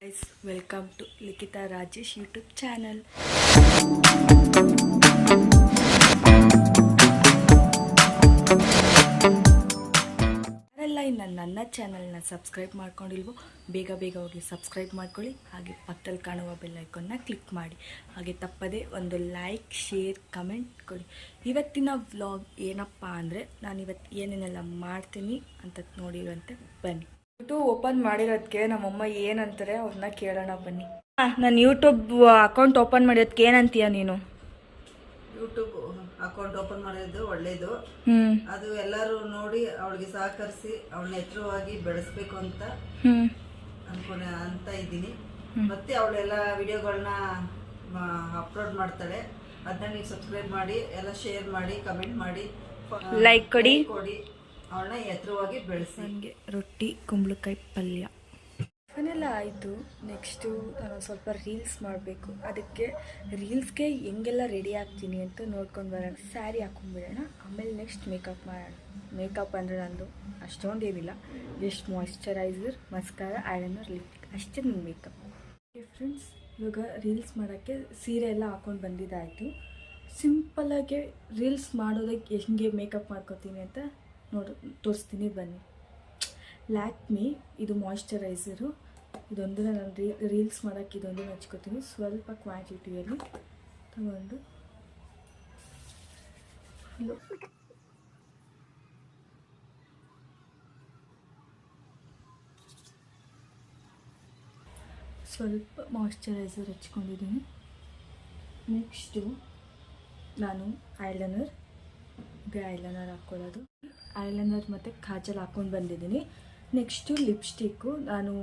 Guys, welcome to Likita Rajesh YouTube channel. ಯಾರೆಲ್ಲ ಇನ್ನು ನನ್ನ ಚಾನಲ್ನ ಸಬ್ಸ್ಕ್ರೈಬ್ ಮಾಡ್ಕೊಂಡಿಲ್ವೋ ಬೇಗ ಹೋಗಿ ಸಬ್ಸ್ಕ್ರೈಬ್ ಮಾಡ್ಕೊಳ್ಳಿ. ಹಾಗೆ ಪಕ್ಕದಲ್ಲಿ ಕಾಣುವ ಬೆಲ್ ಐಕಾನ್ನ ಕ್ಲಿಕ್ ಮಾಡಿ. ಹಾಗೆ ತಪ್ಪದೆ ಒಂದು ಲೈಕ್, ಶೇರ್, ಕಮೆಂಟ್ ಕೊಡಿ. ಇವತ್ತಿನ ವ್ಲಾಗ್ ಏನಪ್ಪ ಅಂದರೆ ನಾನು ಇವತ್ತು ಏನೇನೆಲ್ಲ ಮಾಡ್ತೀನಿ ಅಂತ ನೋಡಿರುವಂತೆ ಬನ್ನಿ. ಯೂಟ್ಯೂಬ್ ಓಪನ್ ಮಾಡಿರೋದಕ್ಕೆ ನಮ್ಮಮ್ಮ ಏನಂತಾರೆ ಅವ್ರನ್ನ ಕೇಳೋಣ ಬನ್ನಿ. ನಾನು ಯೂಟ್ಯೂಬ್ ಅಕೌಂಟ್ ಓಪನ್ ಮಾಡಿರೋದಕ್ಕೆ ಏನಂತೀಯ ನೀನು? ಯೂಟ್ಯೂಬ್ ಅಕೌಂಟ್ ಓಪನ್ ಮಾಡೋದು ಒಳ್ಳೇದು. ಅದು ಎಲ್ಲರೂ ನೋಡಿ ಅವಳಿಗೆ ಸಹಕರಿಸಿ ಅವಳನ್ನ ಎತ್ತರವಾಗಿ ಬೆಳೆಸ್ಬೇಕು ಅಂತ ಅಂತ ಇದ್ದೀನಿ. ಮತ್ತೆ ಅವಳೆಲ್ಲ ವಿಡಿಯೋಗಳನ್ನ ಅಪ್ಲೋಡ್ ಮಾಡ್ತಾಳೆ. ಅದನ್ನ ನೀವು ಸಬ್ಸ್ಕ್ರೈಬ್ ಮಾಡಿ, ಎಲ್ಲ ಶೇರ್ ಮಾಡಿ, ಕಮೆಂಟ್ ಮಾಡಿ, ಲೈಕ್ ಕೊಡಿ. ಅವಳನ್ನ ಎತ್ತರವಾಗಿ ಬೆಳೆಸಿ. ನನಗೆ ರೊಟ್ಟಿ ಕುಂಬಳಕಾಯಿ ಪಲ್ಯ ಅದನ್ನೆಲ್ಲ ಆಯಿತು. ನೆಕ್ಸ್ಟು ನಾನು ಸ್ವಲ್ಪ ರೀಲ್ಸ್ ಮಾಡಬೇಕು. ಅದಕ್ಕೆ ರೀಲ್ಸ್ಗೆ ಹೆಂಗೆಲ್ಲ ರೆಡಿ ಆಗ್ತೀನಿ ಅಂತ ನೋಡ್ಕೊಂಡು ಬರೋಣ. ಸ್ಯಾರಿ ಹಾಕೊಂಡ್ಬಿಡೋಣ, ಆಮೇಲೆ ನೆಕ್ಸ್ಟ್ ಮೇಕಪ್ ಮಾಡೋಣ. ಮೇಕಪ್ ಅಂದರೆ ನಂದು ಅಷ್ಟೊಂದೇನಿಲ್ಲ, just moisturiser, mascara, eyeliner, lipstick ಅಷ್ಟೇ ನನ್ನ ಮೇಕಪ್. ಓಕೆ ಫ್ರೆಂಡ್ಸ್, ಇವಾಗ ರೀಲ್ಸ್ ಮಾಡೋಕ್ಕೆ ಸೀರೆ ಎಲ್ಲ ಹಾಕ್ಕೊಂಡು ಬಂದಿದ್ದಾಯಿತು. ಸಿಂಪಲ್ಲಾಗಿ ರೀಲ್ಸ್ ಮಾಡೋದಕ್ಕೆ ಹೆಂಗೆ ಮೇಕಪ್ ಮಾಡ್ಕೋತೀನಿ ಅಂತ ತೋರಿಸ್ತೀನಿ ಬನ್ನಿ. ಲ್ಯಾಕ್ಮಿ ಇದು ಮಾಯ್ಶ್ಚರೈಸರು, ಇದೊಂದು ನಾನು ರೀಲ್ಸ್ ಮಾಡೋಕ್ಕೆ ಇದೊಂದು ಹಚ್ಕೋತೀನಿ. ಸ್ವಲ್ಪ ಕ್ವಾಂಟಿಟಿಯಲ್ಲಿ ತಗೊಂಡು ಸ್ವಲ್ಪ ಮಾಯ್ಶ್ಚರೈಸರ್ ಹಚ್ಕೊಂಡಿದ್ದೀನಿ. ನೆಕ್ಸ್ಟು ನಾನು ಐಲೈನರ್ ಹಾಕ್ಕೊಳ್ಳೋದು. ಐಲೈನರ್ ಮತ್ತು ಕಾಜಲ್ ಹಾಕ್ಕೊಂಡು ಬಂದಿದ್ದೀನಿ. ನೆಕ್ಸ್ಟು ಲಿಪ್ಸ್ಟಿಕ್ಕು, ನಾನು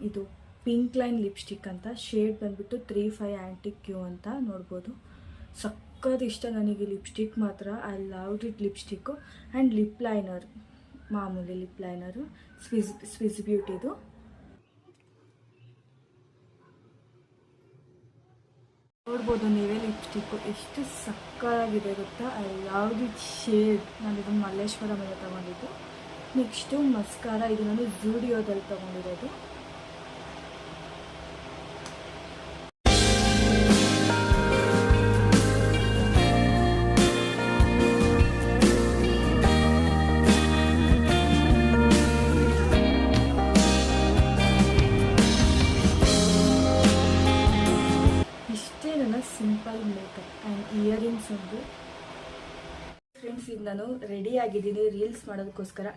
ಇದು ಪಿಂಕ್ ಲೈನ್ ಲಿಪ್ಸ್ಟಿಕ್ ಅಂತ, ಶೇಡ್ ಬಂದುಬಿಟ್ಟು 35 ಆ್ಯಂಟಿಕ್ ಕ್ಯೂ ಅಂತ ನೋಡ್ಬೋದು. ಸಕ್ಕತ್ ಇಷ್ಟ ನನಗೆ ಲಿಪ್ಸ್ಟಿಕ್ ಮಾತ್ರ. I loved it lipstick. And lip liner, ಮಾಮೂಲಿ ಲಿಪ್ ಲೈನರು ಸ್ವಿಸ್ ಬ್ಯೂಟಿದು. ನೋಡ್ಬೋದು ನೀವೇ ಲಿಪ್ಸ್ಟಿಕ್ಕು ಎಷ್ಟು ಸಕ್ಕತ್ತಾಗಿದೆ ಗೊತ್ತಾ. I love it shade. ನಾನು ಇದನ್ನು ಮಲ್ಲೇಶ್ವರ ಮೇಲೆ ತೊಗೊಂಡಿದ್ದು. ನೆಕ್ಸ್ಟು ಮಸ್ಕಾರ, ಇದು ನಾನು ಜೂಡಿಯೋದಲ್ಲಿ ತೊಗೊಂಡಿರೋದು. ಸಿಂಪಲ್ ಮೇಕಪ್ ಆ್ಯಂಡ್ ಇಯರಿಂಗ್ಸ್ ಒಂದು. ಫ್ರೆಂಡ್ಸ್, ಈಗ ನಾನು ರೆಡಿ ಆಗಿದ್ದೀನಿ ರೀಲ್ಸ್ ಮಾಡೋದಕ್ಕೋಸ್ಕರ.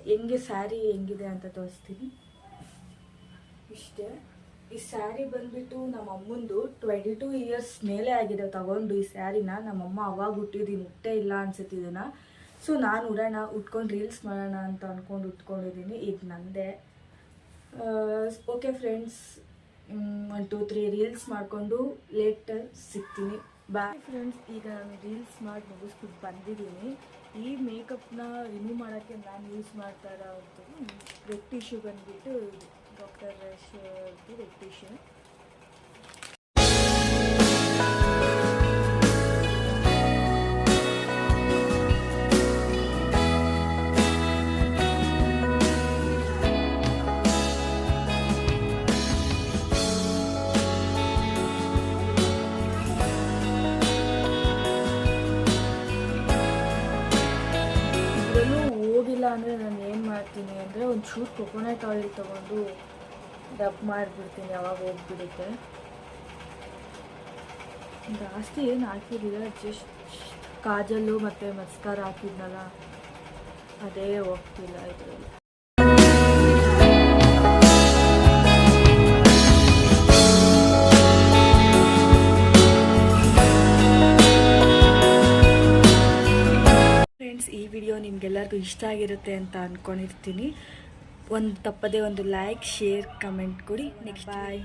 ಹೆಂಗೆ ಸ್ಯಾರಿ ಹೆಂಗಿದೆ ಅಂತ ತೋರಿಸ್ತೀನಿ. ಇಷ್ಟೇ. ಈ ಸ್ಯಾರಿ ಬಂದುಬಿಟ್ಟು ನಮ್ಮ ಅಮ್ಮಂದು 22 ಇಯರ್ಸ್ ಮೇಲೆ ಆಗಿದೆ ತಗೊಂಡು. ಈ ಸ್ಯಾರಿನ ನಮ್ಮಮ್ಮ ಅವಾಗ ಹುಟ್ಟಿದ್ದೀನಿ, ಹುಟ್ಟೇ ಇಲ್ಲ ಅನ್ಸುತ್ತೆ ಇದನ್ನು. ಸೊ ನಾನು ಉಟ್ಕೊಂಡು ರೀಲ್ಸ್ ಮಾಡೋಣ ಅಂತ ಅಂದ್ಕೊಂಡು ಉಟ್ಕೊಂಡಿದ್ದೀನಿ. ಈಗ ನಂದೇ. ಓಕೆ ಫ್ರೆಂಡ್ಸ್, 1 2 3 ರೀಲ್ಸ್ ಮಾಡಿಕೊಂಡು ಲೇಟರ್ ಸಿಗ್ತೀನಿ. Bye friends. ಈಗ ನಾನು ರೀಲ್ಸ್ ಮಾಡಿ ಮುಗಿಸ್ಬಿಟ್ಟು ಬಂದಿದ್ದೀನಿ. ಈ ಮೇಕಪ್ನ ರಿಮೂವ್ ಮಾಡೋಕ್ಕೆ ನಾನು ಯೂಸ್ ಮಾಡ್ತಾ ಇರೋದು ರೆಡ್ ಟಿಶ್ಯೂ ಬಂದುಬಿಟ್ಟು ಡಾಕ್ಟರ್ ರಶ್ ರೆಡ್ ಟಿಶ್ಯೂ. ಅಂದರೆ ನಾನು ಏನು ಮಾಡ್ತೀನಿ ಅಂದರೆ ಒಂಚೂರು ಕೊಕೊನಟ್ ಆಯಿಲ್ ತೊಗೊಂಡು ಡಬ್ ಮಾಡಿಬಿಡ್ತೀನಿ, ಅವಾಗ ಹೋಗ್ಬಿಡುತ್ತೆ. ಜಾಸ್ತಿ ಏನು ಹಾಕಿರಲಿಲ್ಲ, ಜಸ್ಟ್ ಕಾಜಲ್ಲು ಮತ್ತು ಮಸ್ಕಾರ ಹಾಕಿದ್ನಲ್ಲ, ಅದೇ ಹೋಗ್ತಿಲ್ಲ ಇದರಲ್ಲಿ. ಈ ವಿಡಿಯೋ ನಿಮಗೆಲ್ಲರಿಗೂ ಇಷ್ಟ ಆಗಿರುತ್ತೆ ಅಂತ ಅಂದ್ಕೊಂಡಿರ್ತೀನಿ. ತಪ್ಪದೆ ಒಂದು ಲೈಕ್, ಶೇರ್, ಕಮೆಂಟ್ ಕೊಡಿ. ನೆಕ್ಸ್ಟ್ ಬಾಯ್.